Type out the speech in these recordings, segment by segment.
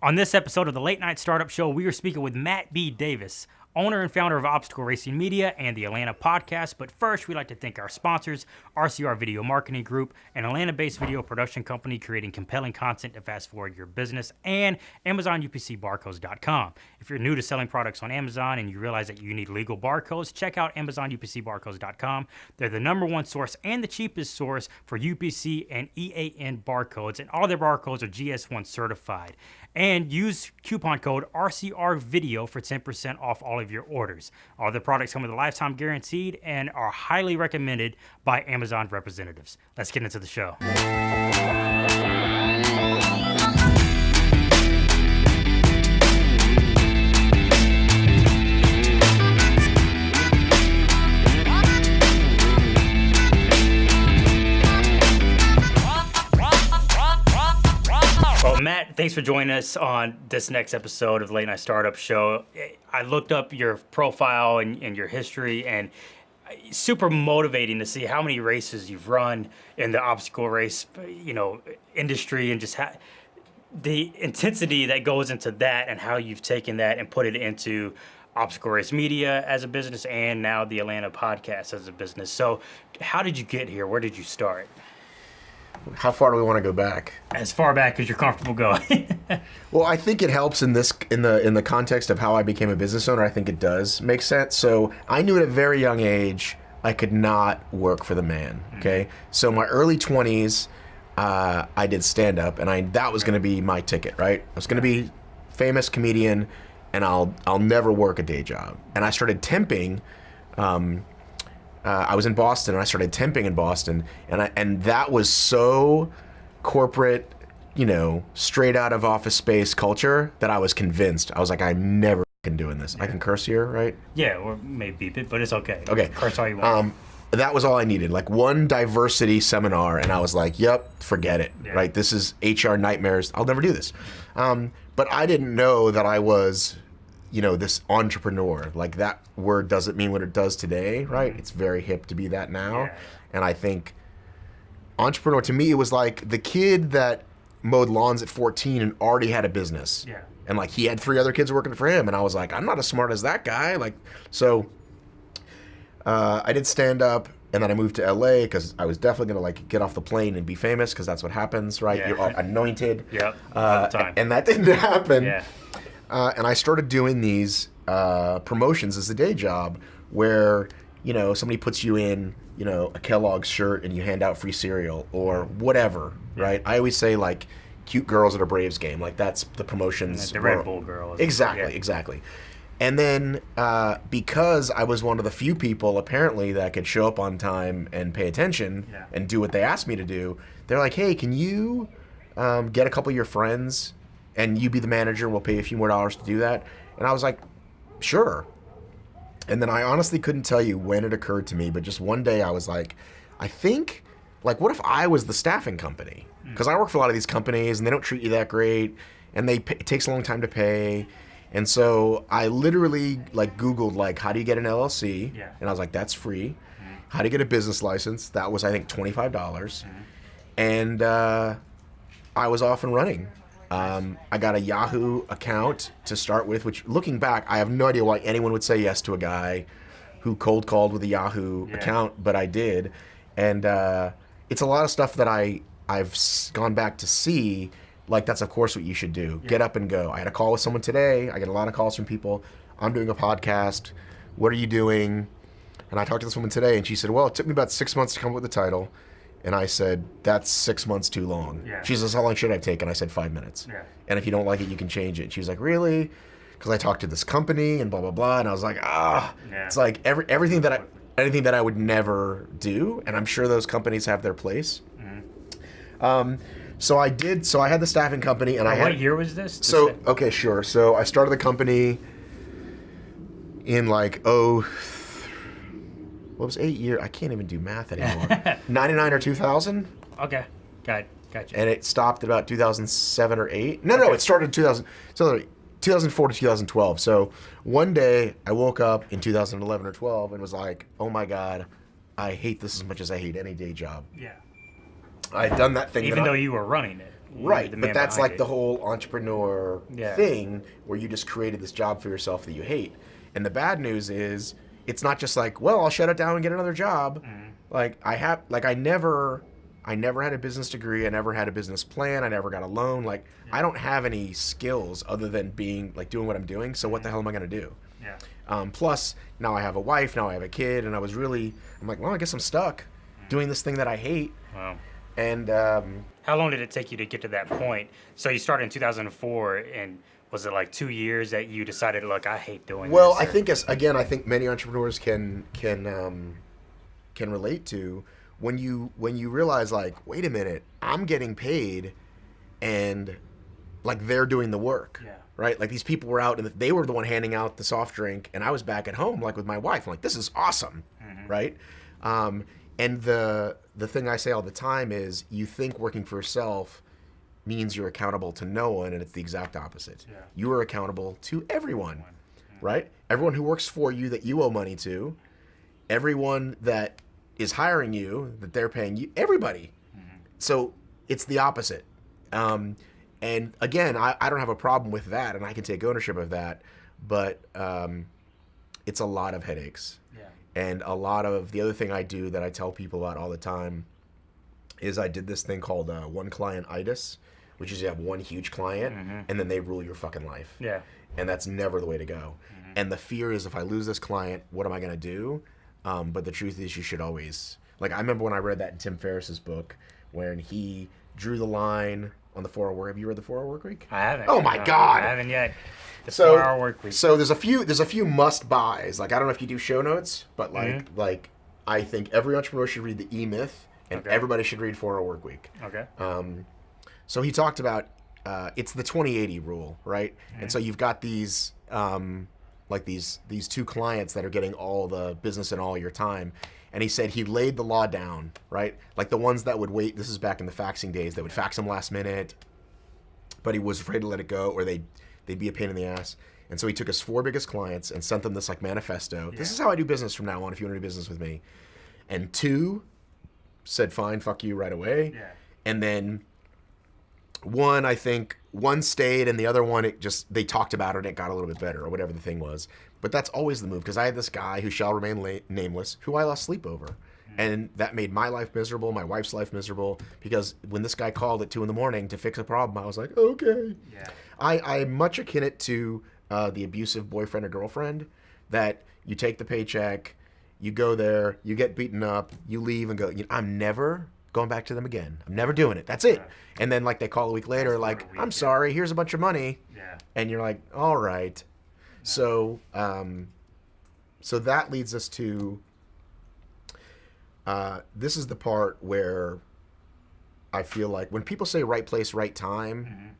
On this episode of the Late Night Startup Show, we are speaking with Matt B. Davis, owner and founder of Obstacle Racing Media and the Atlanta Podcast. But first, we'd like to thank our sponsors, RCR Video Marketing Group, an Atlanta-based video production company creating compelling content to fast-forward your business, and Amazon UPC barcodes.com. If you're new to selling products on Amazon and you realize that you need legal barcodes, check out Amazon UPC barcodes.com. They're the #1 source and the cheapest source for UPC and EAN barcodes, and all their barcodes are GS1 certified. And use coupon code RCR Video for 10% off all of your orders. All the products come with a lifetime guaranteed and are highly recommended by Amazon representatives. Let's get into the show. Well, Matt, thanks for joining us on this next episode of the Late Night Startup Show. I looked up your profile and your history, and super motivating to see how many races you've run in the obstacle race, industry, and just the intensity that goes into that, and how you've taken that and put it into Obstacle Race Media as a business, and now the Atlanta Podcast as a business. So, how did you get here? Where did you start? How far do we want to go back? As far back as you're comfortable going. Well, I think it helps in the context of how I became a business owner. I think it does make sense. So I knew at a very young age I could not work for the man. Okay, so my early 20s, I did stand up, and that was going to be my ticket. Right, I was going to be famous comedian, and I'll never work a day job. And I started temping. I was in Boston, and I started temping in Boston, and that was so corporate, straight out of Office Space culture that I was convinced. I was like, I'm never doing this. Yeah. I can curse here, right? Yeah, or maybe beep it, but it's okay. Okay. Curse all you want. That was all I needed, like one diversity seminar, and I was like, yep, forget it, right? This is HR nightmares. I'll never do this. But I didn't know that I was this entrepreneur. Like, that word doesn't mean what it does today, right? It's very hip to be that now. Yeah. And I think entrepreneur, to me, it was like the kid that mowed lawns at 14 and already had a business. Yeah. And like, he had 3 other kids working for him. And I was like, I'm not as smart as that guy. I did stand up, and then I moved to LA because I was definitely going to get off the plane and be famous, because that's what happens, right? Yeah. You're all anointed. Yep. All the time. And that didn't happen. Yeah. And I started doing these promotions as a day job where, somebody puts you in, a Kellogg's shirt and you hand out free cereal or whatever, right? I always say, like, cute girls at a Braves game. Like, that's the promotions. The Red Bull girl. Exactly. And then because I was one of the few people, apparently, that could show up on time and pay attention and do what they asked me to do, they're like, hey, can you get a couple of your friends and you be the manager, we'll pay you a few more dollars to do that? And I was like, sure. And then I honestly couldn't tell you when it occurred to me, but just one day I was like, I think, like, what if I was the staffing company? Because I work for a lot of these companies, and they don't treat you that great, and it takes a long time to pay. And so I literally, Googled, how do you get an LLC? Yeah. And I was like, that's free. How do you get a business license? That was, I think, $25. And I was off and running. I got a Yahoo account to start with, which, looking back, I have no idea why anyone would say yes to a guy who cold called with a Yahoo account, but I did. And it's a lot of stuff that I've gone back to see, like, that's of course what you should do. Yeah. Get up and go. I had a call with someone today. I get a lot of calls from people. I'm doing a podcast. What are you doing? And I talked to this woman today, and she said, well, it took me about 6 months to come up with the title. And I said, that's 6 months too long. Yeah. She says, how long should I take? And I said, 5 minutes. Yeah. And if you don't like it, you can change it. She was like, really? Because I talked to this company and blah, blah, blah. And I was like, It's like anything that I would never do. And I'm sure those companies have their place. So I had the staffing company. And what year was this? Okay, sure. So I started the company in what was 8 years? I can't even do math anymore. 99 or 2000? Okay, gotcha. And it stopped about 2007 or 8. No, it started 2004 to 2012. So one day I woke up in 2011 or 12 and was like, oh my God, I hate this as much as I hate any day job. Yeah. I had done that thing. Even though you were running it. Right, the but man that's behind like it. the whole entrepreneur Yeah. thing where you just created this job for yourself that you hate. And the bad news is it's not just like, well, I'll shut it down and get another job. Like I never had a business degree, I never had a business plan, I never got a loan. Like I don't have any skills other than being like doing what I'm doing. So what the hell am I going to do? Yeah. Plus now I have a wife, now I have a kid, and I'm like, well, I guess I'm stuck doing this thing that I hate. Wow. And How long did it take you to get to that point? So you started in 2004, and was it like 2 years that you decided, look, I hate doing well, this? I think I think many entrepreneurs can relate to when you realize like, wait a minute, I'm getting paid, and like they're doing the work. Yeah. Right? Like these people were out and they were the one handing out the soft drink, and I was back at home like with my wife. I'm like, this is awesome. Right? And the thing I say all the time is you think working for yourself means you're accountable to no one, and it's the exact opposite. Yeah. You are accountable to everyone, right? Everyone who works for you that you owe money to, everyone that is hiring you, that they're paying you, everybody. So it's the opposite. And again, I don't have a problem with that, and I can take ownership of that, but it's a lot of headaches. Yeah. And a lot of the other thing I do that I tell people about all the time is I did this thing called one Client Itis, which is you have one huge client and then they rule your fucking life. Yeah. And that's never the way to go. And the fear is if I lose this client, what am I going to do? But the truth is you should always, like I remember when I read that in Tim Ferriss's book when he drew the line on the 4-hour work. Have you read the 4-hour work week? I haven't. Oh my God. I haven't yet. The So 4-hour work week. So there's a few must buys. Like I don't know if you do show notes, but like I think every entrepreneur should read the E-Myth, and everybody should read 4-hour work week. Okay. So he talked about it's the 20/80 rule, right? And so you've got these like these two clients that are getting all the business and all your time. And he said he laid the law down, right? Like the ones that would wait. This is back in the faxing days. They would fax him last minute, but he was afraid to let it go, or they'd be a pain in the ass. And so he took his 4 biggest clients and sent them this like manifesto. Yeah. This is how I do business from now on if you want to do business with me. And 2 said, fine, fuck you right away. Yeah. And then one stayed, and the other one, they talked about it and it got a little bit better, or whatever the thing was. But that's always the move, because I had this guy who shall remain nameless, who I lost sleep over. And that made my life miserable, my wife's life miserable, because when this guy called at 2 a.m. to fix a problem, I was like, okay. Yeah. I much akin it to the abusive boyfriend or girlfriend, that you take the paycheck, you go there, you get beaten up, you leave and go, I'm never going back to them again. I'm never doing it. That's it. Yeah. And then like they call a week later, like, I'm sorry, here's a bunch of money. Yeah. And you're like, all right. So that leads us to this is the part where I feel like when people say right place, right time,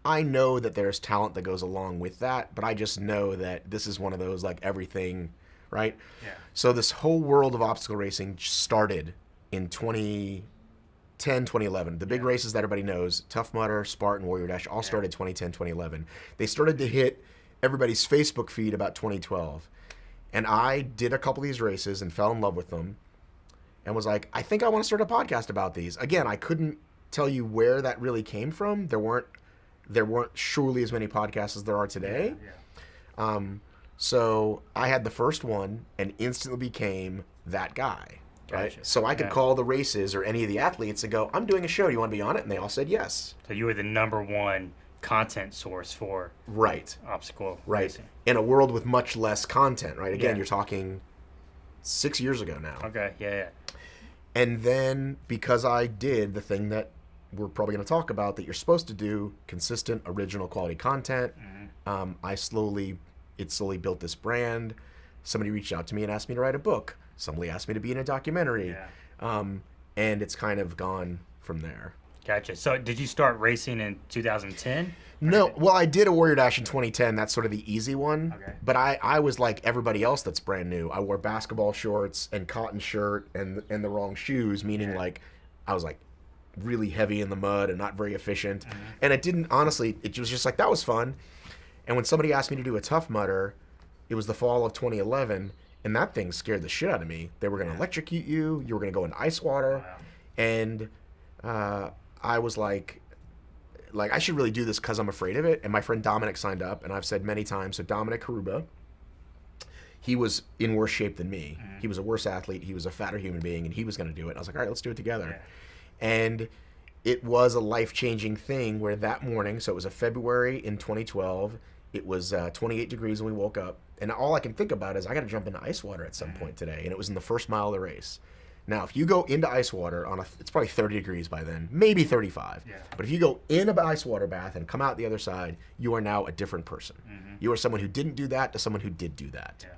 I know that there's talent that goes along with that, but I just know that this is one of those like everything, right? Yeah. So this whole world of obstacle racing started in 2010, 2011. The big races that everybody knows, Tough Mudder, Spartan, Warrior Dash, all started 2010, 2011. They started to hit everybody's Facebook feed about 2012. And I did a couple of these races and fell in love with them and was like, I think I want to start a podcast about these. Again, I couldn't tell you where that really came from. There weren't surely as many podcasts as there are today. Yeah. So I had the first one and instantly became that guy. Right? Gotcha. So I could call the races or any of the athletes and go, I'm doing a show. Do you want to be on it? And they all said yes. So you were the number one content source for obstacle racing. In a world with much less content, right? Again, Yeah. you're talking 6 years ago now. Okay, yeah. And then because I did the thing that we're probably going to talk about that you're supposed to do, consistent, original, quality content, it slowly built this brand. Somebody reached out to me and asked me to write a book. Somebody asked me to be in a documentary. Yeah. And it's kind of gone from there. Gotcha. So did you start racing in 2010? No, well, I did a Warrior Dash in 2010. That's sort of the easy one. Okay. But I was like everybody else that's brand new. I wore basketball shorts and cotton shirt and the wrong shoes, meaning like I was like really heavy in the mud and not very efficient. And it didn't, honestly, it was just like, that was fun. And when somebody asked me to do a Tough Mudder, it was the fall of 2011, and that thing scared the shit out of me. They were going to electrocute you. You were going to go in ice water. Wow. And I was like, like, I should really do this because I'm afraid of it. And my friend Dominic signed up, and I've said many times, so Dominic Karuba, he was in worse shape than me. He was a worse athlete. He was a fatter human being, and he was going to do it. And I was like, all right, let's do it together. Yeah. And it was a life-changing thing where that morning, so it was a February in 2012, it was 28 degrees when we woke up. And all I can think about is I got to jump into ice water at some point today. And it was in the first mile of the race. Now, if you go into ice water it's probably 30 degrees by then, maybe 35. Yeah. But if you go in an ice water bath and come out the other side, you are now a different person. You are someone who didn't do that to someone who did do that. Yeah.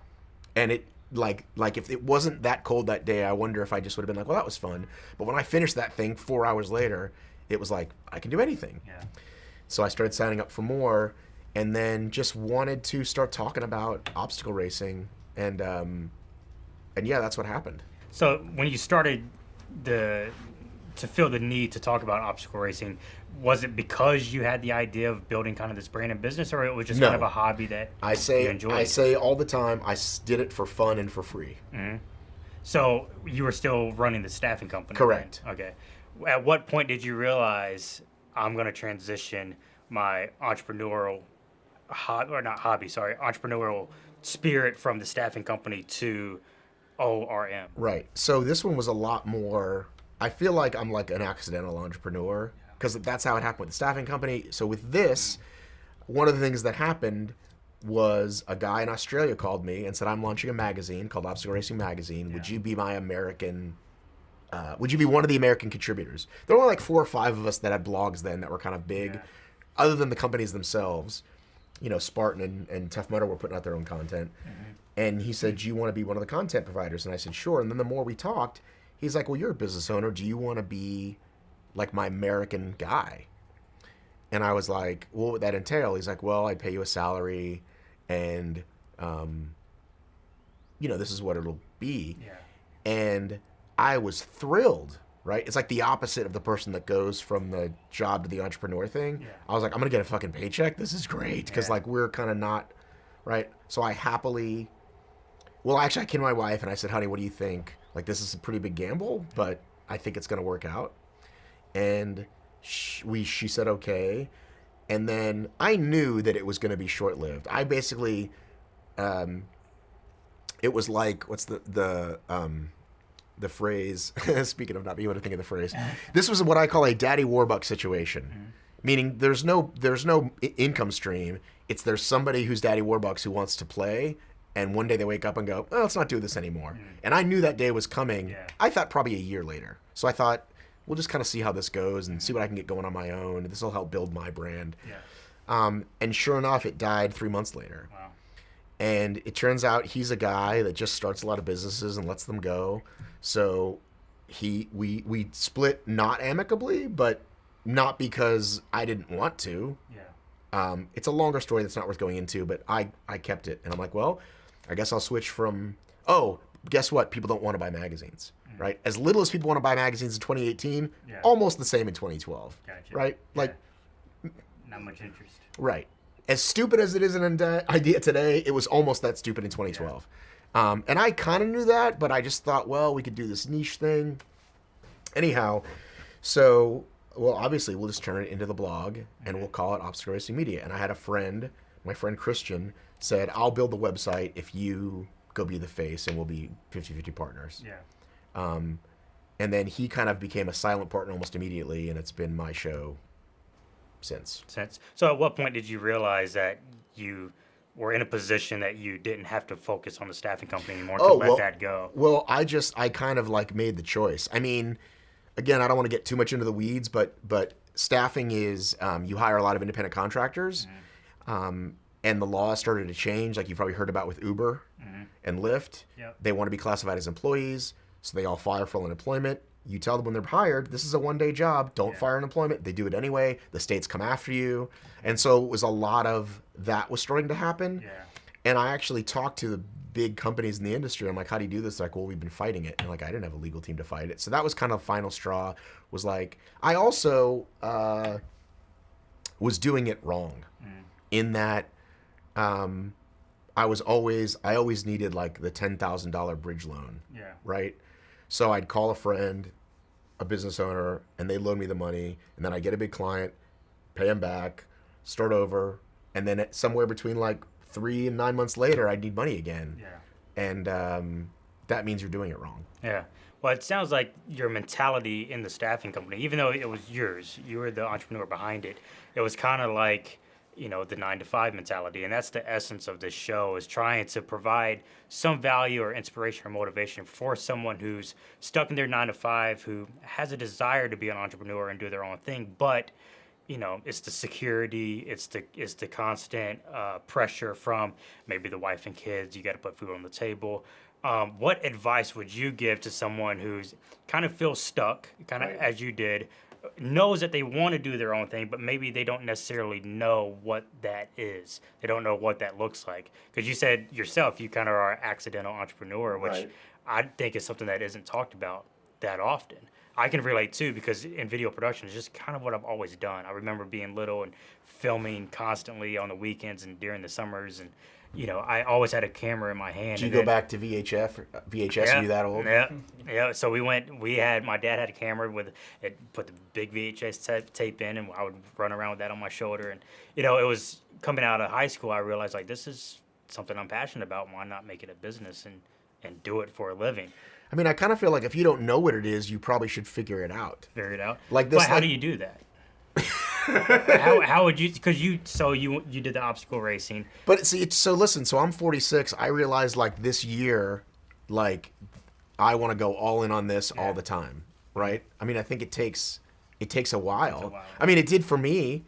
And it, like if it wasn't that cold that day, I wonder if I just would have been like, well, that was fun. But when I finished that thing 4 hours later, it was like, I can do anything. Yeah. So I started signing up for more, and then just wanted to start talking about obstacle racing. And yeah, that's what happened. So when you started to feel the need to talk about obstacle racing, was it because you had the idea of building kind of this brand and business, or it was just kind of a hobby that you enjoyed? I say all the time, I did it for fun and for free. Mm-hmm. So you were still running the staffing company? Correct. Then? Okay. At what point did you realize I'm going to transition my entrepreneurial entrepreneurial spirit from the staffing company to ORM? Right. So this one was a lot more, I feel like I'm like an accidental entrepreneur, because that's how it happened with the staffing company. So with this, one of the things that happened was a guy in Australia called me and said, I'm launching a magazine called Obstacle Racing Magazine. Yeah. Would you be would you be one of the American contributors? There were only like 4 or 5 of us that had blogs then that were kind of big, other than the companies themselves. You know, Spartan and Tough Mudder were putting out their own content. And he said, do you want to be one of the content providers? And I said, sure. And then the more we talked, he's like, well, you're a business owner. Do you want to be like my American guy? And I was like, what would that entail? He's like, well, I'd pay you a salary, and, this is what it'll be. Yeah. And I was thrilled, right? It's like the opposite of the person that goes from the job to the entrepreneur thing. Yeah. I was like, I'm going to get a fucking paycheck. This is great. Because like we're kind of not, right? So I happily... Well, actually, I came to my wife and I said, honey, what do you think? Like, this is a pretty big gamble, but I think it's going to work out. And she said, okay. And then I knew that it was going to be short-lived. I basically, it was like, what's the phrase? Speaking of not being able to think of the phrase, this was what I call a Daddy Warbucks situation. Meaning there's no income stream. There's somebody who's Daddy Warbucks who wants to play, and one day they wake up and go, oh, let's not do this anymore. And I knew that day was coming. Yeah. I thought probably a year later. So I thought, we'll just kind of see how this goes and see what I can get going on my own. This will help build my brand. Yeah. And sure enough, it died 3 months later. Wow. And it turns out he's a guy that just starts a lot of businesses and lets them go. So we split not amicably, but not because I didn't want to. Yeah. It's a longer story that's not worth going into, but I kept it. And I'm like, well, I guess I'll switch from, guess what? People don't want to buy magazines, right? As little as people want to buy magazines in 2018, almost the same in 2012, right? Yeah. Like, not much interest. Right. As stupid as it is an idea today, it was almost that stupid in 2012. Yeah. And I kind of knew that, but I just thought, well, we could do this niche thing. Anyhow, so, well, obviously we'll just turn it into the blog and we'll call it Obstacle Racing Media. And I had a friend, my friend Christian, said, I'll build the website if you go be the face, and we'll be 50-50 partners. Yeah. And then he kind of became a silent partner almost immediately, and it's been my show since. So at what point did you realize that you were in a position that you didn't have to focus on the staffing company anymore to let that go? Well, I kind of like made the choice. I mean, again, I don't want to get too much into the weeds, but staffing is, you hire a lot of independent contractors. And the law started to change, like you've probably heard about with Uber and Lyft. Yep. They want to be classified as employees, so they all fire for unemployment. You tell them when they're hired, this is a one-day job, don't fire unemployment. They do it anyway. The states come after you. And so it was a lot of that was starting to happen. Yeah. And I actually talked to the big companies in the industry. I'm like, how do you do this? They're like, well, we've been fighting it. And like, I didn't have a legal team to fight it. So that was kind of final straw, was like, I also was doing it wrong in that I always needed like the $10,000 bridge loan. Yeah. Right. So I'd call a friend, a business owner, and they loan me the money, and then I get a big client, pay them back, start over, and then somewhere between like 3 and 9 months later, I'd need money again. Yeah. And that means you're doing it wrong. Yeah. Well, it sounds like your mentality in the staffing company, even though it was yours, you were the entrepreneur behind it, it was kind of like, the 9-to-5 mentality. And that's the essence of this show, is trying to provide some value or inspiration or motivation for someone who's stuck in their 9-to-5, who has a desire to be an entrepreneur and do their own thing. But, it's the security, it's the constant pressure from maybe the wife and kids. You got to put food on the table. What advice would you give to someone who's kind of feels stuck, kind of as you did, knows that they want to do their own thing, but maybe they don't necessarily know what that is. They don't know what that looks like. Because you said yourself, you kind of are an accidental entrepreneur, which I think is something that isn't talked about that often. I can relate too, because in video production, it's just kind of what I've always done. I remember being little and filming constantly on the weekends and during the summers, and I always had a camera in my hand. Did you go back to VHS? Are you that old? Yeah. So my dad had a camera with it, put the big VHS tape in, and I would run around with that on my shoulder. And it was coming out of high school, I realized like this is something I'm passionate about. Why not make it a business and do it for a living? I mean, I kind of feel like if you don't know what it is, you probably should figure it out. Figure it out. Like this. But how do you do that? how would you? Because you did the obstacle racing. But see, so listen. So I'm 46. I realized like this year, like I want to go all in on this all the time, right? I mean, I think it takes a while. I mean, it did for me.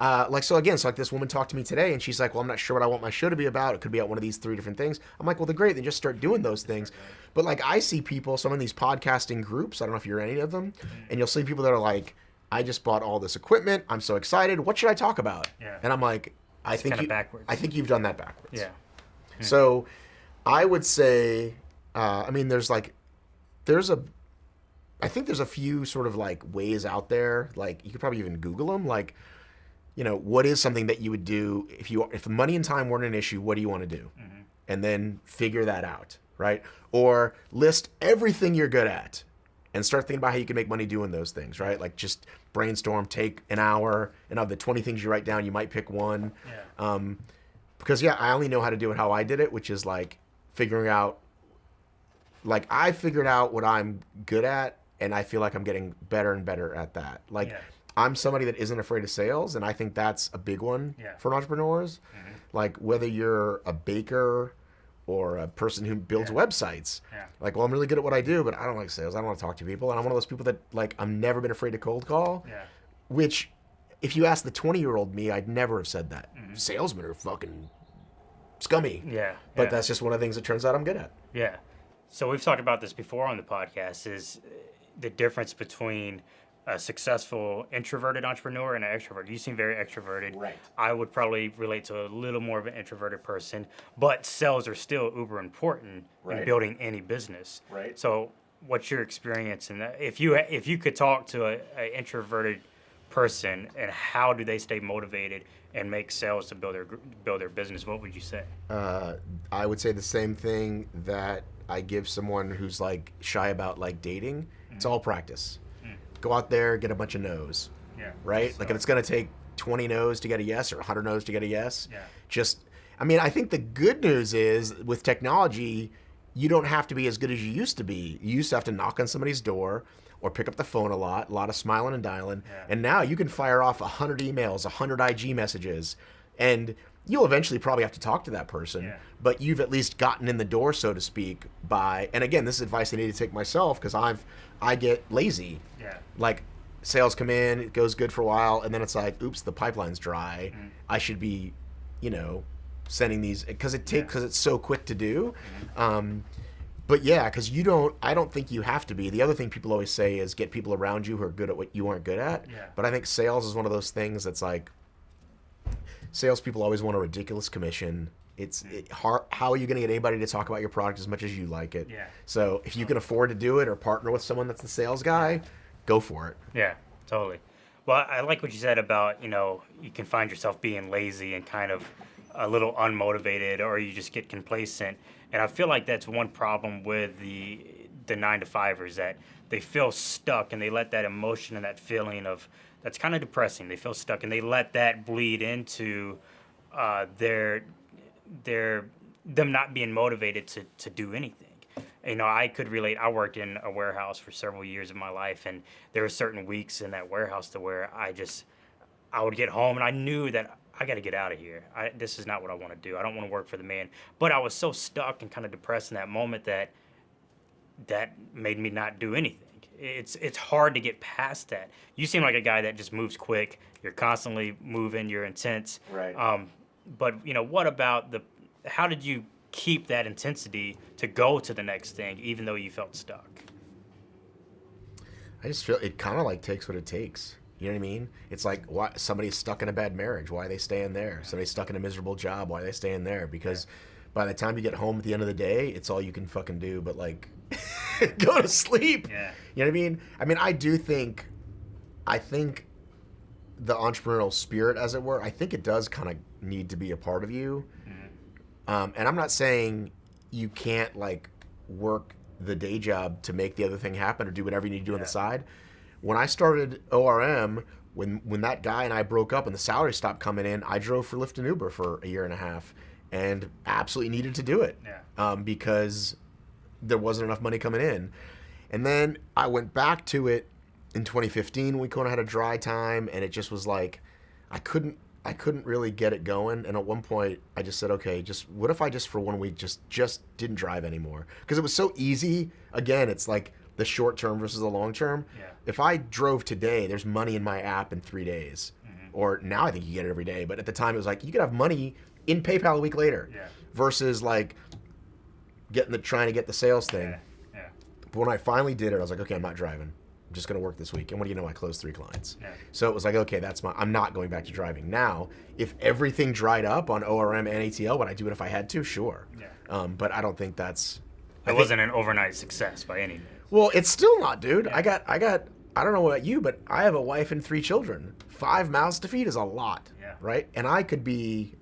Like this woman talked to me today, and she's like, "Well, I'm not sure what I want my show to be about. It could be about one of these 3 different things." I'm like, "Well, then great. Then just start doing those things." But like, I see people, some of these podcasting groups. I don't know if you're in any of them, and you'll see people that are like, I just bought all this equipment. I'm so excited. What should I talk about? Yeah. And I'm like, I think you've done that backwards. Yeah. So I would say, I mean, I think there's a few sort of like ways out there. Like you could probably even Google them. Like, what is something that you would do if money and time weren't an issue? What do you want to do? Mm-hmm. And then figure that out, right? Or list everything you're good at and start thinking about how you can make money doing those things, right? Like just brainstorm, take an hour, and of the 20 things you write down, you might pick one. Yeah. Because I only know how to do it how I did it, which is like figuring out, like I figured out what I'm good at, and I feel like I'm getting better and better at that. Like I'm somebody that isn't afraid of sales, and I think that's a big one for entrepreneurs. Mm-hmm. Like whether you're a baker or a person who builds websites. Yeah. Like, well, I'm really good at what I do, but I don't like sales. I don't want to talk to people. And I'm one of those people that, like, I'm never been afraid to cold call. Yeah. Which, if you ask the 20-year-old me, I'd never have said that. Mm-hmm. Salesmen are fucking scummy. Yeah. But that's just one of the things that turns out I'm good at. Yeah. So we've talked about this before on the podcast, is the difference between a successful introverted entrepreneur and an extrovert. You seem very extroverted. Right. I would probably relate to a little more of an introverted person, but sales are still uber important in building any business. Right. So what's your experience in that? If you could talk to an introverted person, and how do they stay motivated and make sales to build their business, what would you say? I would say the same thing that I give someone who's like shy about like dating. Mm-hmm. It's all practice. Go out there, get a bunch of no's. Yeah. Right? Like if it's going to take 20 no's to get a yes or 100 no's to get a yes, I think the good news is with technology, you don't have to be as good as you used to be. You used to have to knock on somebody's door or pick up the phone a lot of smiling and dialing. Yeah. And now you can fire off 100 emails, 100 IG messages, and you'll eventually probably have to talk to that person, but you've at least gotten in the door, so to speak, and again, this is advice I need to take myself because I get lazy. Yeah. Like sales come in, it goes good for a while, and then it's like, oops, the pipeline's dry. Mm-hmm. I should be, sending these because it's so quick to do. Mm-hmm. But because I don't think you have to be. The other thing people always say is get people around you who are good at what you aren't good at. Yeah. But I think sales is one of those things that's like, salespeople always want a ridiculous commission. How are you going to get anybody to talk about your product as much as you like it? Yeah. So if you can afford to do it or partner with someone that's the sales guy, go for it. Yeah, totally. Well, I like what you said about, you can find yourself being lazy and kind of a little unmotivated, or you just get complacent. And I feel like that's one problem with the 9-to-5ers, that they feel stuck and they let that emotion and that feeling of that's kind of depressing. They feel stuck, and they let that bleed into their them not being motivated to do anything. You know, I could relate. I worked in a warehouse for several years of my life, and there were certain weeks in that warehouse to where I would get home and I knew that I got to get out of here. This is not what I want to do. I don't want to work for the man. But I was so stuck and kind of depressed in that moment that made me not do anything. It's hard to get past that. You seem like a guy that just moves quick. You're constantly moving. You're intense. Right. But you know, what about how did you keep that intensity to go to the next thing, even though you felt stuck? I just feel it kind of like takes what it takes. You know what I mean? It's like, why somebody's stuck in a bad marriage, why are they staying there? Somebody's stuck in a miserable job, why are they staying there? Because by the time you get home at the end of the day, it's all you can fucking do but like go to sleep. Yeah. You know what I mean? I mean, I think the entrepreneurial spirit, as it were, I think it does kind of need to be a part of you. Mm-hmm. And I'm not saying you can't like work the day job to make the other thing happen or do whatever you need to do on the side. When I started ORM, when that guy and I broke up and the salary stopped coming in, I drove for Lyft and Uber for a year and a half and absolutely needed to do it because there wasn't enough money coming in. And then I went back to it in 2015. We kind of had a dry time, and it just was like I couldn't really get it going. And at one point, I just said, okay, what if I just for 1 week just didn't drive anymore? Because it was so easy. Again, it's like the short term versus the long term. Yeah. If I drove today, there's money in my app in 3 days. Mm-hmm. Or now I think you get it every day. But at the time, it was like you could have money in PayPal a week later versus like trying to get the sales thing. Yeah. But when I finally did it, I was like, okay, I'm not driving. I'm just going to work this week. And what do you know? I closed 3 clients. Yeah. So it was like, okay, I'm not going back to driving. Now, if everything dried up on ORM and ATL, would I do it if I had to? Sure. Yeah. But I don't think it wasn't an overnight success by any means. Well, it's still not, dude. Yeah. I don't know about you, but I have a wife and 3 children. 5 mouths to feed is a lot, right? And I could be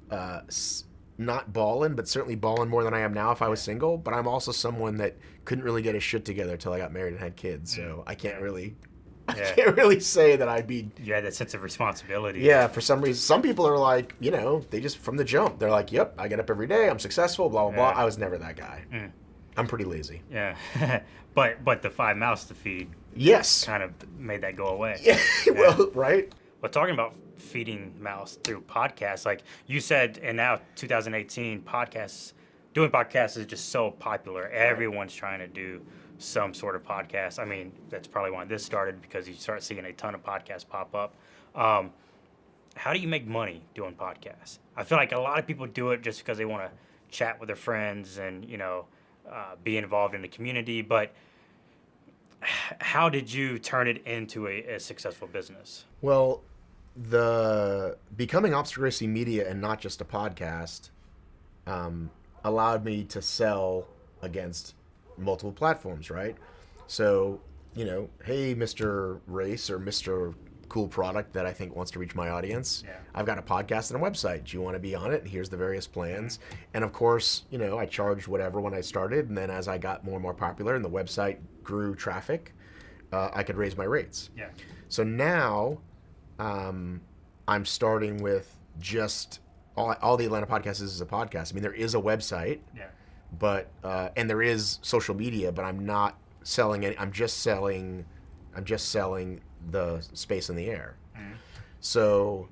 not balling, but certainly balling more than I am now if I was single. But I'm also someone that couldn't really get his shit together until I got married and had kids. So I can't really say that I'd be. You had that sense of responsibility. Yeah, for some reason. Some people are like, you know, they just from the jump, they're like, yep, I get up every day, I'm successful, blah, blah, blah. I was never that guy. Mm. I'm pretty lazy. Yeah. But the 5 mouths to feed. Yes. Kind of made that go away. Yeah. Well, right. But talking about feeding mouths through podcasts, like you said, and now 2018, doing podcasts is just so popular. Everyone's trying to do some sort of podcast. I mean, that's probably why this started, because you start seeing a ton of podcasts pop up. How do you make money doing podcasts? I feel like a lot of people do it just because they want to chat with their friends and, you know, be involved in the community. But how did you turn it into a successful business? Well, the becoming Obstacle Racing Media and not just a podcast allowed me to sell against multiple platforms, right? So, you know, hey, Mr. Race or Mr. Cool Product that I think wants to reach my audience. Yeah. I've got a podcast and a website. Do you want to be on it? And here's the various plans. And of course, you know, I charged whatever when I started. And then as I got more and more popular and the website grew traffic, I could raise my rates. Yeah. So now I'm starting with just all the Atlanta Podcast is a podcast. I mean, there is a website, but and there is social media, but I'm not selling any. I'm just selling the space in the air. Mm-hmm. So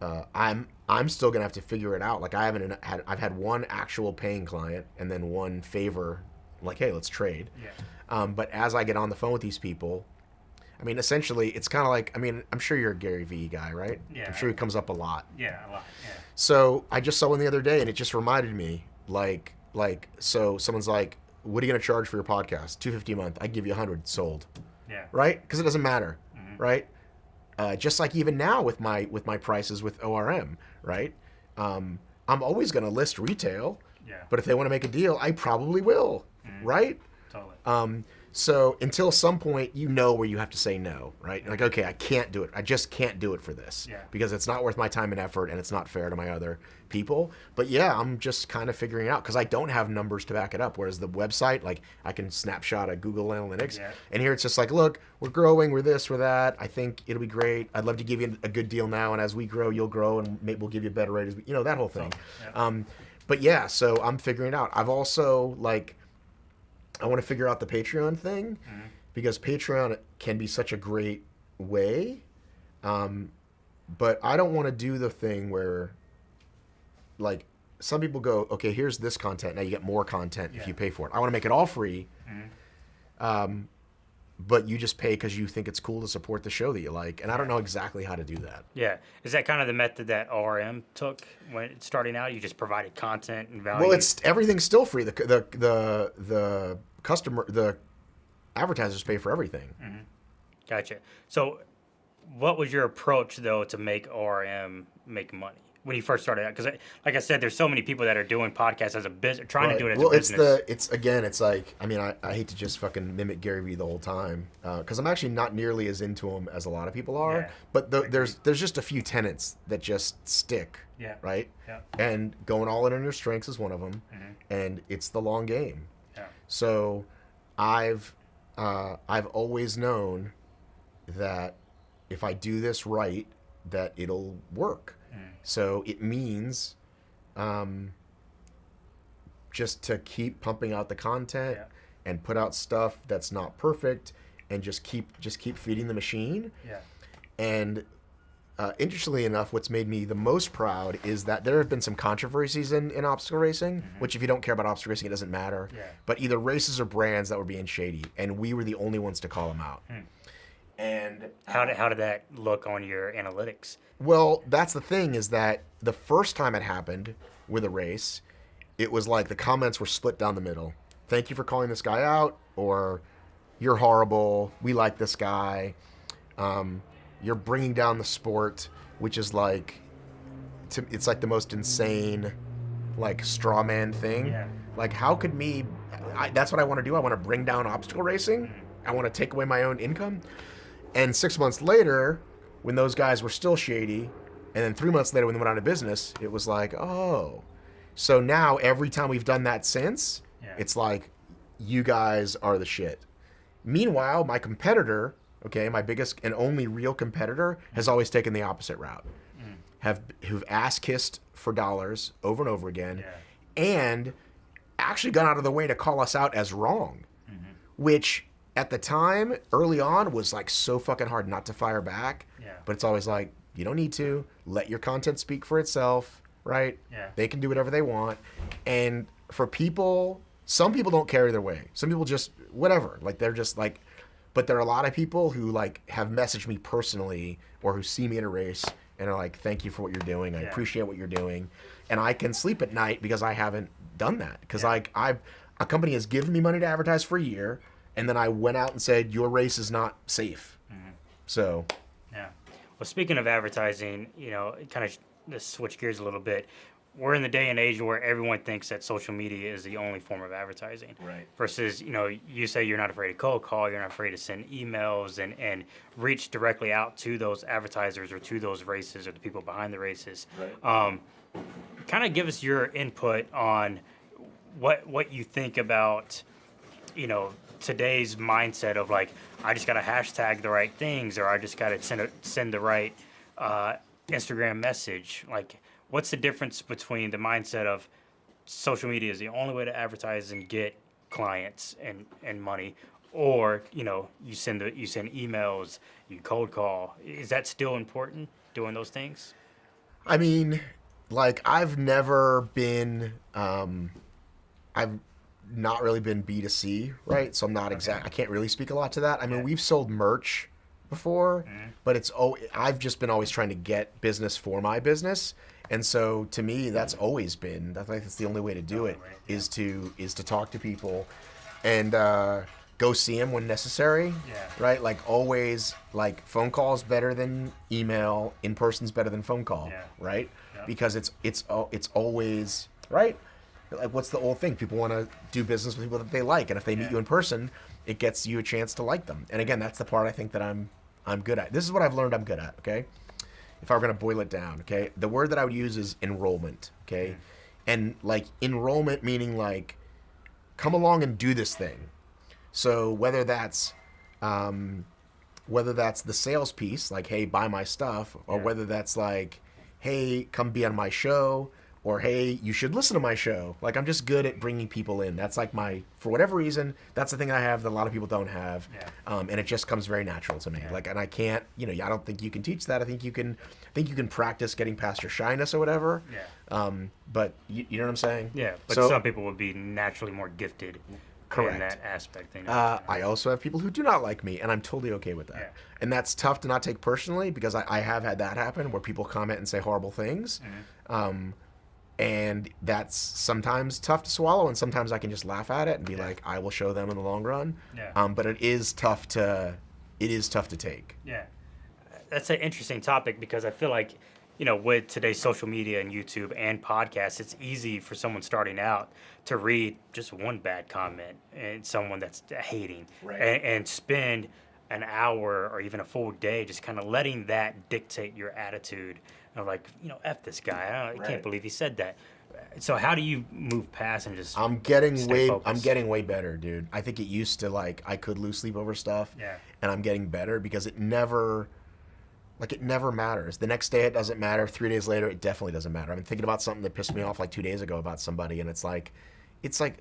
I'm still gonna have to figure it out. Like I've had one actual paying client and then one favor, like, hey, let's trade. Yeah. But as I get on the phone with these people, I mean, essentially, it's kind of like, I mean, I'm sure you're a Gary Vee guy, right? Yeah. I'm sure he comes up a lot. Yeah, a lot. Yeah. So I just saw one the other day, and it just reminded me, like, so someone's like, what are you gonna charge for your podcast? $250 a month. I give you $100. Sold. Yeah. Right? Because it doesn't matter. Mm-hmm. Right? Just like even now with my prices with ORM, right? I'm always gonna list retail. Yeah. But if they want to make a deal, I probably will. Mm-hmm. Right? Totally. So until some point, you know where you have to say no, right? Like, okay, I can't do it. I just can't do it for this because it's not worth my time and effort, and it's not fair to my other people. But yeah, I'm just kind of figuring it out because I don't have numbers to back it up. Whereas the website, like, I can snapshot a Google Analytics, and here it's just like, look, we're growing, we're this, we're that. I think it'll be great. I'd love to give you a good deal now, and as we grow, you'll grow, and maybe we'll give you a better rate. You know, that whole thing. But yeah, so I'm figuring it out. I've also, like, I want to figure out the Patreon thing because Patreon can be such a great way. But I don't want to do the thing where, like, some people go, okay, here's this content. Now you get more content if you pay for it. I want to make it all free. But you just pay because you think it's cool to support the show that you like. And I don't know exactly how to do that. Yeah. Is that kind of the method that ORM took when it's starting out? You just provided content and value? Well, everything's still free. The customer, the advertisers pay for everything. Gotcha. So what was your approach, though, to make ORM make money when you first started out? Because, like I said, there's so many people that are doing podcasts as a business, trying to do it as a business. It's like, I mean, I hate to just fucking mimic Gary Vee the whole time because I'm actually not nearly as into him as a lot of people are. But there's just a few tenets that just stick, right? And going all in on your strengths is one of them, and it's the long game. So I've always known that if I do this right, that it'll work. So it means just to keep pumping out the content and put out stuff that's not perfect and just keep feeding the machine. And interestingly enough, what's made me the most proud is that there have been some controversies in obstacle racing, which if you don't care about obstacle racing, it doesn't matter. But either races or brands that were being shady, and we were the only ones to call them out. And how did that look on your analytics? Well, that's the thing, is that the first time it happened with a race, it was like the comments were split down the middle. Thank you for calling this guy out, or you're horrible, we like this guy, you're bringing down the sport, which is like, it's like the most insane, like, straw man thing. Like, how could that's what I want to do. I want to bring down obstacle racing. I want to take away my own income. And 6 months later, when those guys were still shady, and then 3 months later when they went out of business, it was like, oh. So now every time we've done that since, it's like, you guys are the shit. Meanwhile, my competitor, okay, my biggest and only real competitor, has always taken the opposite route. Who've ass-kissed for dollars over and over again, and actually gone out of the way to call us out as wrong, which at the time, early on, was like so fucking hard not to fire back. But it's always like, you don't need to. Let your content speak for itself, right? They can do whatever they want. And for people, some people don't care either way. Some people just, whatever. Like, they're just like, but there are a lot of people who, like, have messaged me personally or who see me in a race and are like, thank you for what you're doing. I appreciate what you're doing. And I can sleep at night because I haven't done that. Because a company has given me money to advertise for a year, and then I went out and said, your race is not safe. So. Well, speaking of advertising, you know, kind of to switch gears a little bit, we're in the day and age where everyone thinks that social media is the only form of advertising. Versus, you know, you say you're not afraid to cold call, you're not afraid to send emails and reach directly out to those advertisers or to those races or the people behind the races. Kind of give us your input on what you think about, you know, today's mindset of, like, I just got to hashtag the right things, or I just got to send the right Instagram message. Like, what's the difference between the mindset of social media is the only way to advertise and get clients and money, or, you know, you send emails, you cold call? Is that still important, doing those things? I mean, like, I've never been, I've not really been B2C, right? So I'm not I can't really speak a lot to that. I mean, we've sold merch before, but I've just been always trying to get business for my business. And so to me, that's always been, I think that's the only way to do it, is to talk to people and go see them when necessary, right? Like, always, like, phone call is better than email, in person's better than phone call, right? Because it's always, right? like, what's the old thing? People want to do business with people that they like, and if they meet you in person, it gets you a chance to like them. And again, that's the part I think that I'm good at. This is what I've learned I'm good at, okay? If I were going to boil it down, okay? The word that I would use is enrollment, okay? And like enrollment meaning like come along and do this thing. So whether that's the sales piece, like, hey, buy my stuff, or whether that's like, hey, come be on my show, or hey, you should listen to my show. Like, I'm just good at bringing people in. That's like for whatever reason, that's the thing I have that a lot of people don't have. And it just comes very natural to me. Like, and I can't, I don't think you can teach that. I think you can practice getting past your shyness or whatever. But you know what I'm saying? Yeah, but so, some people would be naturally more gifted in that aspect. I also have people who do not like me, and I'm totally okay with that. And that's tough to not take personally, because I have had that happen where people comment and say horrible things. And that's sometimes tough to swallow, and sometimes I can just laugh at it and be like, I will show them in the long run. But it is tough to take. That's an interesting topic, because I feel like, with today's social media and YouTube and podcasts, it's easy for someone starting out to read just one bad comment and someone that's hating, and spend an hour or even a full day just kind of letting that dictate your attitude. Of like, F this guy. I can't believe he said that. So how do you move past and just I'm getting way better, dude. I think it used to, like, I could lose sleep over stuff. And I'm getting better because it never matters. The next day it doesn't matter. 3 days later it definitely doesn't matter. I'm thinking about something that pissed me off like 2 days ago about somebody, and it's like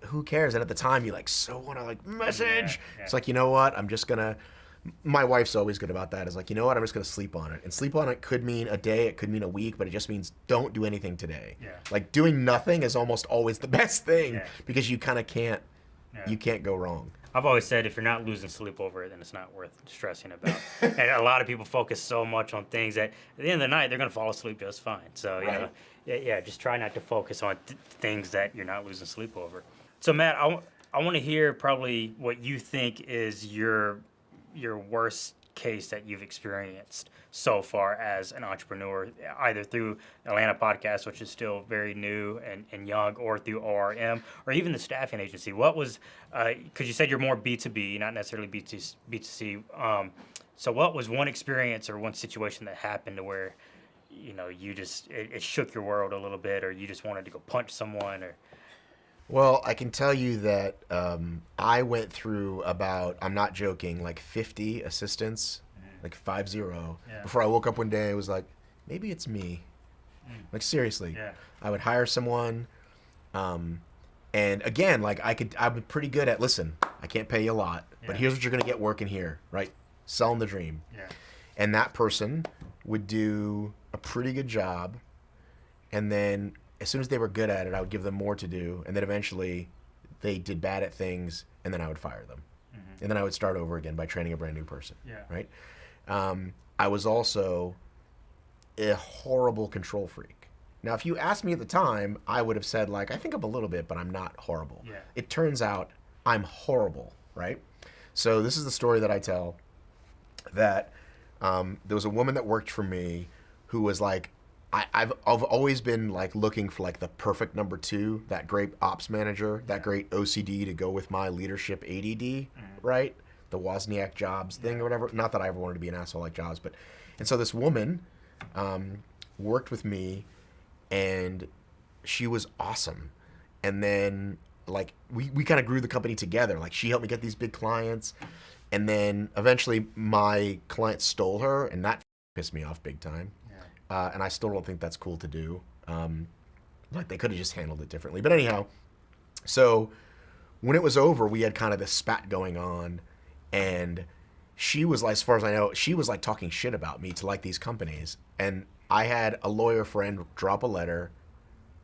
who cares? And at the time you like so want to like message. It's like, you know what? I'm just gonna. My wife's always good about that. Is like, you know what? I'm just gonna sleep on it. And sleep on it could mean a day, it could mean a week, but it just means don't do anything today. Like, doing nothing is almost always the best thing, because you kind of can't. You can't go wrong. I've always said, if you're not losing sleep over it, then it's not worth stressing about. And a lot of people focus so much on things that at the end of the night they're gonna fall asleep just fine. So just try not to focus on things that you're not losing sleep over. So Matt, I want to hear probably what you think is your worst case that you've experienced so far as an entrepreneur, either through Atlanta podcast, which is still very new and young, or through ORM, or even the staffing agency. What was, because you said you're more B2B, not necessarily B2C. So what was one experience or one situation that happened to where, you just, it shook your world a little bit, or you just wanted to go punch someone, or... Well, I can tell you that I went through about, I'm not joking, like 50 assistants, like 50. Before I woke up one day, I was like, maybe it's me. Like, seriously. I would hire someone, and again, like, I'm pretty good at, listen, I can't pay you a lot, but here's what you're going to get working here, right? Selling the dream. And that person would do a pretty good job, and then as soon as they were good at it, I would give them more to do, and then eventually they did bad at things, and then I would fire them. And then I would start over again by training a brand new person, right? I was also a horrible control freak. Now, if you asked me at the time, I would have said, like, I think I'm a little bit, but I'm not horrible. It turns out I'm horrible, right? So this is the story that I tell, that there was a woman that worked for me who was like, I've always been like looking for like the perfect number two, that great ops manager, that great OCD to go with my leadership ADD, right? The Wozniak Jobs thing or whatever. Not that I ever wanted to be an asshole like Jobs, and so this woman worked with me, and she was awesome. And then like we kind of grew the company together. Like, she helped me get these big clients, and then eventually my client stole her, and that pissed me off big time. And I still don't think that's cool to do. Like, they could have just handled it differently. But anyhow, so when it was over, we had kind of this spat going on, and she was like, as far as I know, she was like talking shit about me to like these companies. And I had a lawyer friend drop a letter,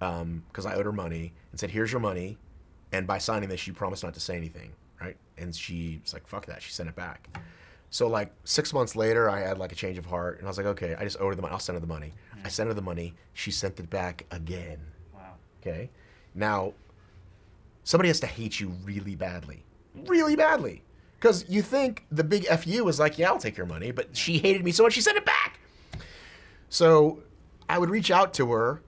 because I owed her money, and said, here's your money, and by signing this, you promised not to say anything, right? And she was like, fuck that. She sent it back. So like 6 months later, I had like a change of heart, and I was like, okay, I just owe her the money. I'll send her the money. I sent her the money. She sent it back again. Wow. Okay. Now, somebody has to hate you really badly, because you think the big FU is like, yeah, I'll take your money, but she hated me so much she sent it back. So I would reach out to her,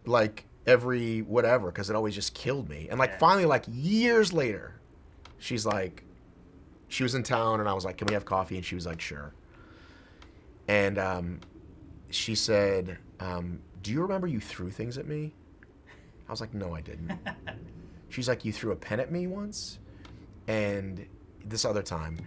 like every whatever, because it always just killed me. And like finally, like years later, she's like, she was in town, and I was like, can we have coffee? And she was like, sure. And she said, do you remember you threw things at me? I was like, no, I didn't. She's like, you threw a pen at me once, and this other time.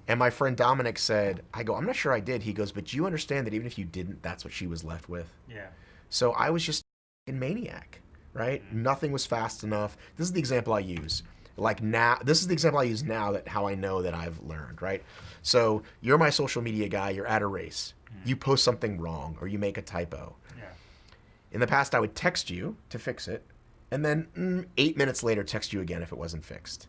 And my friend Dominic said, I go, I'm not sure I did. He goes, but you understand that even if you didn't, that's what she was left with. Yeah. So I was just a maniac, right? Nothing was fast enough. This is the example I use. Like now, this is the example I use now, that how I know that I've learned, right? So you're my social media guy. You're at a race. You post something wrong, or you make a typo. Yeah. In the past, I would text you to fix it, and then 8 minutes later, text you again if it wasn't fixed,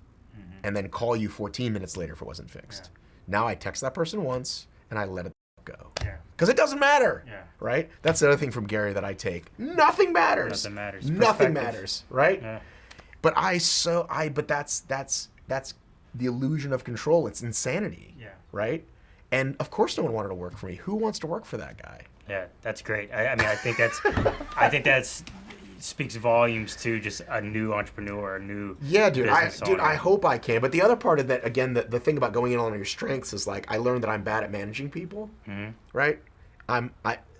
and then call you 14 minutes later if it wasn't fixed. Yeah. Now I text that person once, and I let it go. Yeah. Because it doesn't matter. Yeah. Right? That's the other thing from Gary that I take. Nothing matters. Nothing matters. Nothing matters. Right? Yeah. But but that's the illusion of control. It's insanity. Yeah. Right? And of course no one wanted to work for me. Who wants to work for that guy? Yeah, that's great. I mean, I think that's speaks volumes to just a new entrepreneur, a new business owner. I hope I can. But the other part of that, again, the thing about going in on your strengths is like I learned that I'm bad at managing people, right?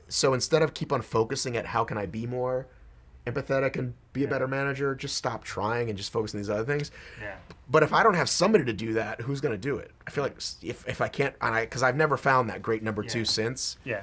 So instead of keep on focusing at how can I be more empathetic and be a better manager, just stop trying and just focus on these other things. Yeah. But if I don't have somebody to do that, who's going to do it? I feel like if I can't, because I've never found that great number two since. Yeah.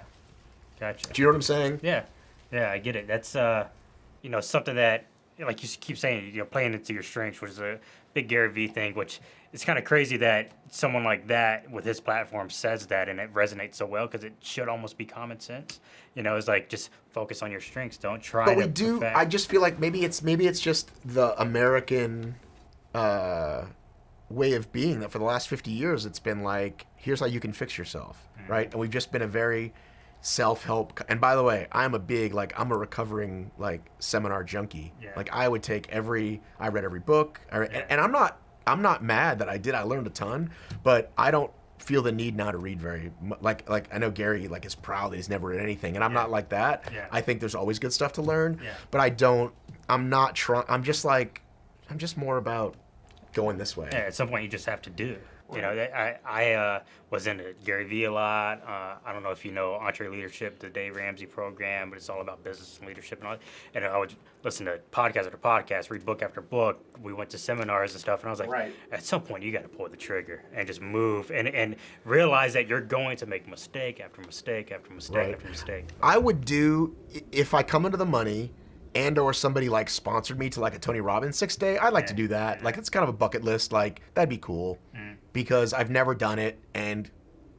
Gotcha. Do you know what I'm saying? Yeah. Yeah, I get it. That's something that, like you keep saying, playing into your strengths, which is a big Gary Vee thing, which it's kind of crazy that someone like that with his platform says that and it resonates so well, because it should almost be common sense. It's like, just focus on your strengths. Don't try But we do, perfect. I just feel like maybe it's just the American way of being, that for the last 50 years it's been like, here's how you can fix yourself, right? And we've just been a very self-help, and by the way, I'm a recovering seminar junkie. Yeah. Like I read every book, and I'm not mad that I learned a ton, but I don't feel the need now to read very like I know Gary is proud that he's never read anything, and I'm not like that. Yeah. I think there's always good stuff to learn, but I'm just more about going this way. Yeah, at some point you just have to do it. I was into Gary Vee a lot. I don't know if you know EntreLeadership, the Dave Ramsey program, but it's all about business and leadership and all. And I would listen to podcast after podcast, read book after book. We went to seminars and stuff, and I was like, at some point you got to pull the trigger and just move and realize that you're going to make mistake after mistake after mistake after mistake. I would do, if I come into the money, and or somebody sponsored me to a Tony Robbins 6-day, I'd like to do that. It's kind of a bucket list. That'd be cool, because I've never done it, and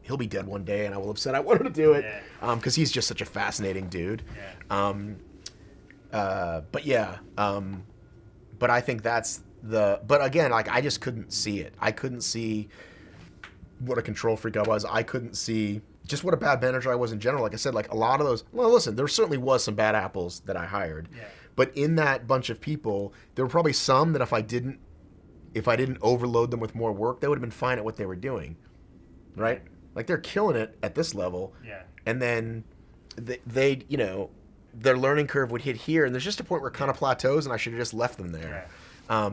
he'll be dead one day, and I will have said I wanted to do it, because he's just such a fascinating dude. But I think that's but again, I just couldn't see it. I couldn't see what a control freak I was. I couldn't see just what a bad manager I was in general. Like I said, a lot of those, well, listen, there certainly was some bad apples that I hired. Yeah. But in that bunch of people, there were probably some that if I didn't overload them with more work, they would have been fine at what they were doing. Right? They're killing it at this level. Yeah. And then they their learning curve would hit here, and there's just a point where it kind of plateaus, and I should have just left them there. Yeah.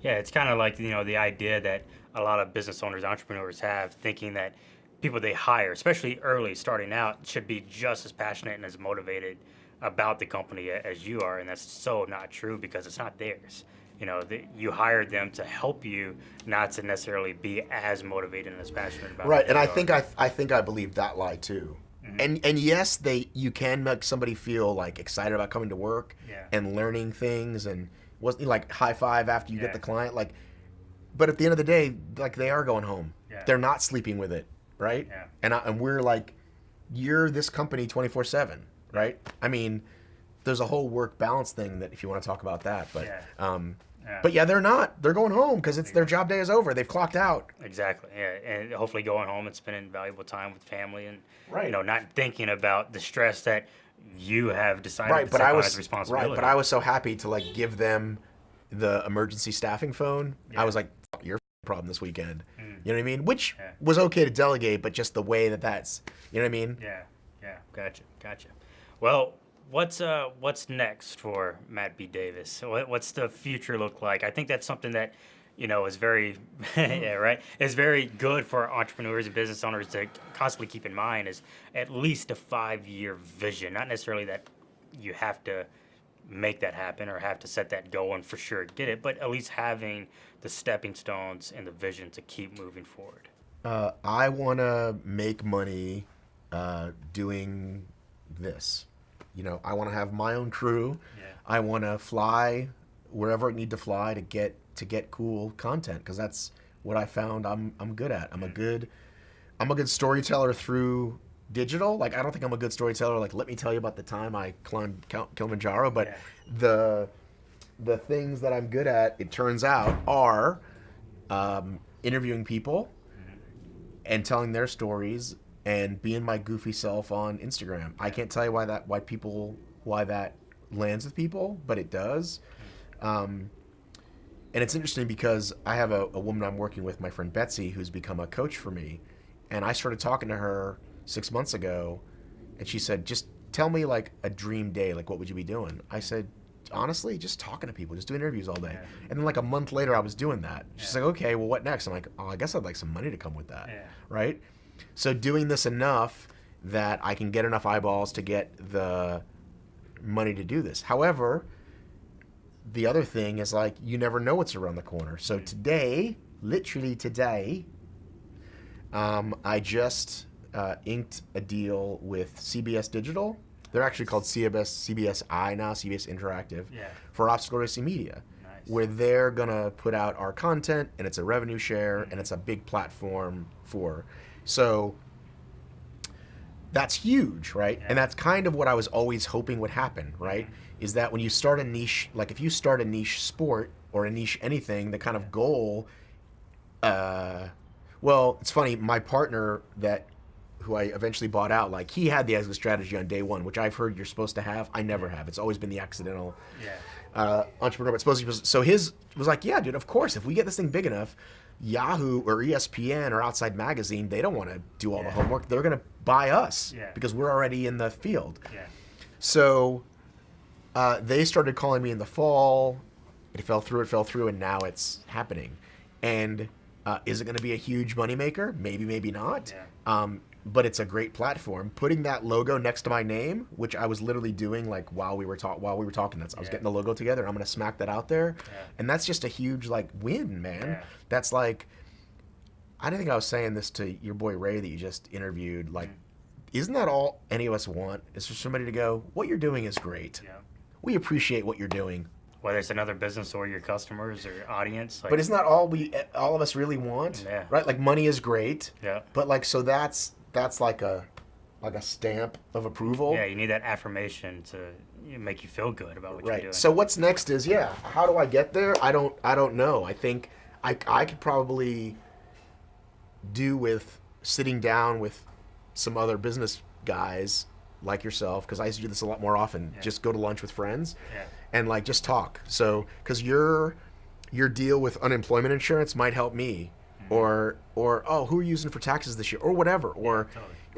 Yeah, it's kind of like, the idea that a lot of business owners, entrepreneurs have, thinking that people they hire, especially early, starting out, should be just as passionate and as motivated about the company as you are, and that's so not true, because it's not theirs. You hired them to help you, not to necessarily be as motivated and as passionate about it. Right, and I think I believe that lie too. Mm-hmm. And yes, you can make somebody feel excited about coming to work and learning things, and wasn't high five after you get the client, but at the end of the day, they are going home. Yeah. They're not sleeping with it. Right? Yeah. And we're you're this company 24/7, right? I mean, there's a whole work balance thing that if you want to talk about that, but but they're not. They're going home because their job day is over. They've clocked out. Exactly. Yeah, and hopefully going home and spending valuable time with family, and not thinking about the stress that you have decided to take on as responsibility. Right, but I was so happy to give them the emergency staffing phone. Yeah. I was like, your problem this weekend. You know what I mean? Which was okay to delegate, but just the way that's, you know what I mean? Yeah. Gotcha. Well, what's next for Matt B. Davis? What's the future look like? I think that's something that, is very, yeah, right. It's very good for entrepreneurs and business owners to constantly keep in mind is at least a 5-year vision. Not necessarily that you have to make that happen or have to set that goal and for sure get it, but at least having the stepping stones and the vision to keep moving forward. I want to make money doing this. I want to have my own crew. Yeah. I want to fly wherever I need to fly to get cool content, because that's what I found I'm good at. I'm a good storyteller through digital. Like, I don't think I'm a good storyteller. Like, let me tell you about the time I climbed Kilimanjaro. But the things that I'm good at, it turns out, are interviewing people and telling their stories and being my goofy self on Instagram. I can't tell you why that lands with people, but it does. And it's interesting because I have a woman I'm working with, my friend Betsy, who's become a coach for me. And I started talking to her 6 months ago, and she said, just tell me like a dream day, like what would you be doing? I said, honestly, just talking to people, just doing interviews all day. Yeah. And then like a month later, I was doing that. She's like, okay, well, what next? I'm like, oh, I guess I'd like some money to come with that, right? So doing this enough that I can get enough eyeballs to get the money to do this. However, the other thing is, like, you never know what's around the corner. So today, literally today, I just inked a deal with CBS Digital. They're actually called CBSI now, CBS Interactive, for Obstacle Racing Media, where they're going to put out our content, and it's a revenue share, and it's a big platform for. So that's huge, right? And that's kind of what I was always hoping would happen, right? Is that when you start a niche, like if you start a niche sport or a niche anything, the kind of goal, well, it's funny, my partner who I eventually bought out, like, he had the exit strategy on day one, which I've heard you're supposed to have. I never have. It's always been the accidental entrepreneur, but supposed to be. So his was like, yeah, dude, of course, if we get this thing big enough, Yahoo or ESPN or Outside Magazine, they don't want to do all the homework. They're going to buy us because we're already in the field. So they started calling me in the fall. It fell through, and now it's happening. And is it going to be a huge moneymaker? Maybe, maybe not. But it's a great platform. Putting that logo next to my name, which I was literally doing like while we were talking. I was getting the logo together. I'm going to smack that out there, and that's just a huge like win, man. That's like, I don't think I was saying this to your boy Ray that you just interviewed. Like, isn't that all any of us want? Is for somebody to go, what you're doing is great. We appreciate what you're doing. Whether it's another business or your customers or your audience. Like, but isn't that all of us really want? Right? Like, money is great. But like, so that's like a stamp of approval. Yeah, you need that affirmation to make you feel good about what you're doing. So what's next is, how do I get there? I don't know. I think I could probably do with sitting down with some other business guys like yourself, because I used to do this a lot more often. Just go to lunch with friends and like just talk. So because your deal with unemployment insurance might help me, or oh, who are you using for taxes this year, or whatever, or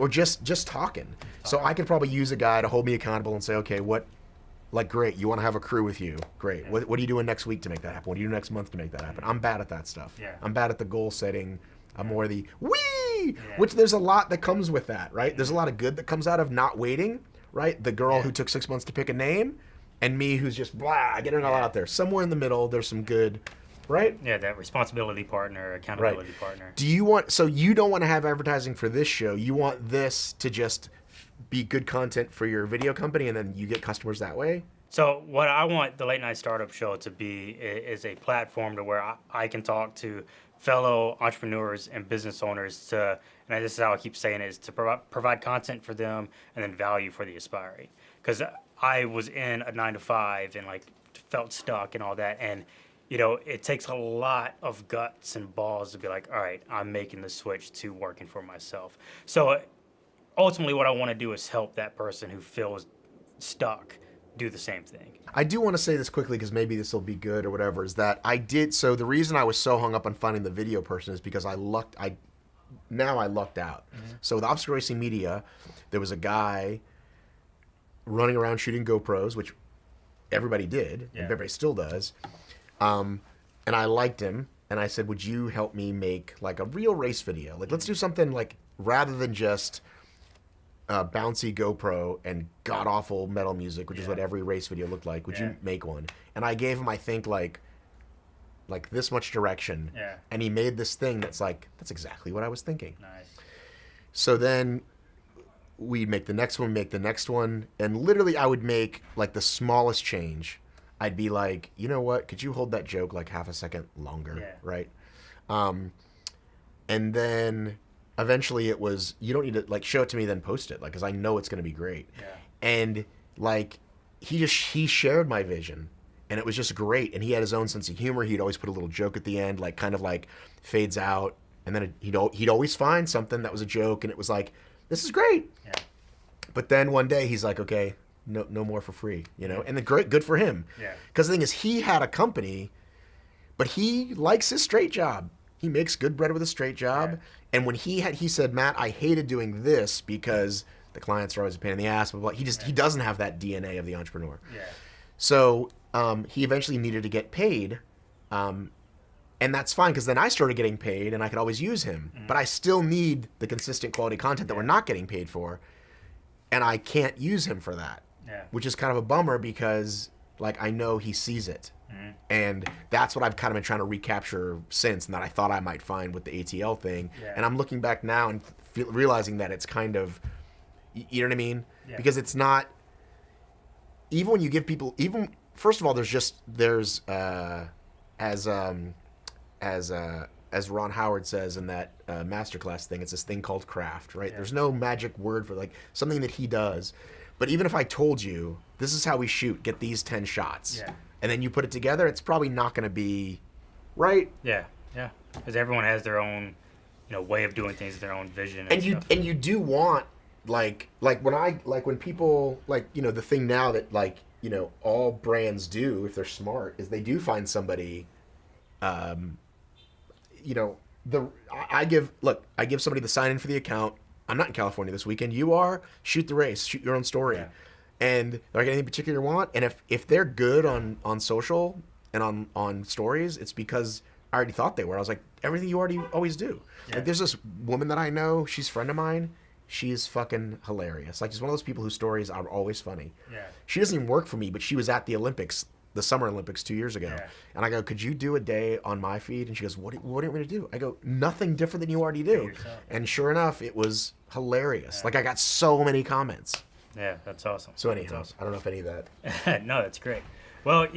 just talking. So I could probably use a guy to hold me accountable and say, okay, great, you want to have a crew with you, great. What are you doing next week to make that happen? What do you do next month to make that happen? I'm bad at that stuff. I'm bad at the goal setting. I'm more the which there's a lot that comes with that, right? There's a lot of good that comes out of not waiting, right? The girl who took 6 months to pick a name, and me who's just getting it all out there. Somewhere in the middle, there's some good, right? Yeah, that responsibility partner, accountability partner. So you don't want to have advertising for this show. You want this to just be good content for your video company, and then you get customers that way? So what I want the Late Night Startup Show to be is a platform to where I can talk to fellow entrepreneurs and business owners and this is how I keep saying it, is to provide content for them and then value for the aspiring. Because I was in a 9-to-5 and like felt stuck and all that, and it takes a lot of guts and balls to be like, all right, I'm making the switch to working for myself. So ultimately what I want to do is help that person who feels stuck do the same thing. I do want to say this quickly because maybe this will be good or whatever, is that so the reason I was so hung up on finding the video person is because I lucked out. So with Obstacle Racing Media, there was a guy running around shooting GoPros, which everybody did, and everybody still does. And I liked him, and I said, would you help me make like a real race video? Like, let's do something like, rather than just bouncy GoPro and god-awful metal music, which is what every race video looked like. Would you make one? And I gave him, I think, like this much direction. Yeah. And he made this thing that's like, that's exactly what I was thinking. Nice. So then we'd make the next one, and literally I would make like the smallest change. I'd be like, you know what? Could you hold that joke like half a second longer? Yeah. Right? And then eventually it was, you don't need to like show it to me, then post it, like, because I know it's going to be great. Yeah. And like he shared my vision, and it was just great. And he had his own sense of humor. He'd always put a little joke at the end, like kind of like fades out, and then he'd always find something that was a joke, and it was like, this is great. Yeah. But then one day he's like, okay, no more for free, you know. And good for him. Yeah. Because the thing is, he had a company, but he likes his straight job. He makes good bread with a straight job. Yeah. And when he said, Matt, I hated doing this because the clients are always a pain in the ass, but he doesn't have that DNA of the entrepreneur. Yeah. So he eventually needed to get paid, and that's fine, because then I started getting paid, and I could always use him. Mm-hmm. But I still need the consistent quality content that we're not getting paid for, and I can't use him for that, which is kind of a bummer, because like I know he sees it. Mm-hmm. And that's what I've kind of been trying to recapture since, and that I thought I might find with the ATL thing. Yeah. And I'm looking back now and realizing that it's kind of, you know what I mean? Yeah. Because it's not, even when you give people, first of all, there's as Ron Howard says in that masterclass thing, it's this thing called craft, right? Yeah. There's no magic word for like something that he does. But even if I told you, this is how we shoot, get these 10 shots. Yeah. And then you put it together, it's probably not going to be right. Yeah, yeah. Because everyone has their own, way of doing things, their own vision. And you do want when people the thing now that all brands do, if they're smart, is they do find somebody. I give somebody the sign in for the account. I'm not in California this weekend. You are. Shoot the race. Shoot your own story. Yeah. And like anything particular you want, and if they're good on social and on stories, it's because I already thought they were. I was like, everything you always do. Yeah. Like, there's this woman that I know, she's a friend of mine. She's fucking hilarious. Like, she's one of those people whose stories are always funny. Yeah. She doesn't even work for me, but she was at the Olympics, the Summer Olympics 2 years ago. Yeah. And I go, could you do a day on my feed? And she goes, what do you want me to do? I go, nothing different than you already do. And sure enough, it was hilarious. Yeah. Like, I got so many comments. Yeah, that's awesome. So anyhow, awesome. I don't know if any of that. No, that's great. Well,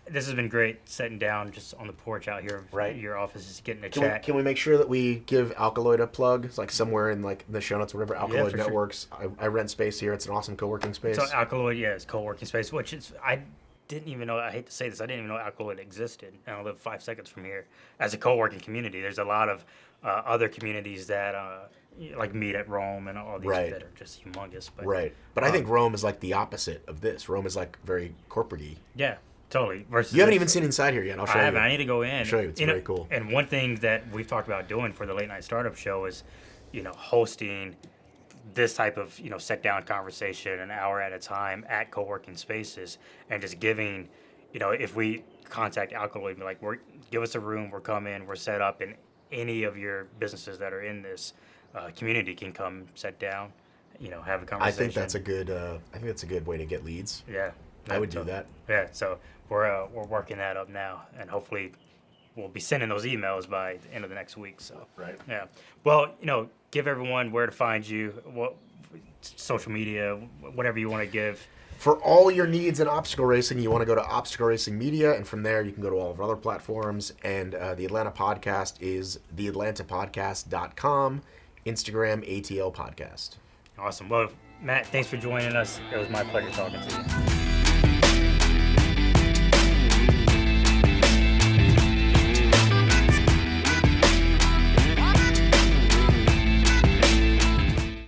this has been great sitting down just on the porch out here. Right. Your office, just getting a chat. Can we make sure that we give Alkaloid a plug? It's like somewhere in like the show notes, whatever. Alkaloid Networks. Sure. I rent space here. It's an awesome co-working space. So Alkaloid, it's co-working space, which is, I didn't even know, I hate to say this, I didn't even know Alkaloid existed. And I live 5 seconds from here. As a co-working community, there's a lot of other communities that like meet at Rome and all these that are just humongous. But, But I think Rome is like the opposite of this. Rome is like very corporate-y. Yeah, totally. Versus you haven't even seen inside here yet. I'll show you. I need to go in. I'll show you. It's very cool. And one thing that we've talked about doing for the Late Night Startup Show is, hosting this type of, sit-down conversation an hour at a time at co-working spaces, and just giving, if we contact Alkaloid, be like, give us a room, we're coming, we're set up, and any of your businesses that are in this community can come sit down, have a conversation. I think that's a good way to get leads. Yeah, I would do that. Yeah, so we're working that up now, and hopefully we'll be sending those emails by the end of the next week. So yeah, well, give everyone where to find you, what social media, whatever you want to give. For all your needs in obstacle racing, you want to go to Obstacle Racing Media, and from there you can go to all of our other platforms. And the Atlanta podcast is theatlantapodcast.com, Instagram, ATL Podcast. Awesome. Well, Matt, thanks for joining us. It was my pleasure talking to you.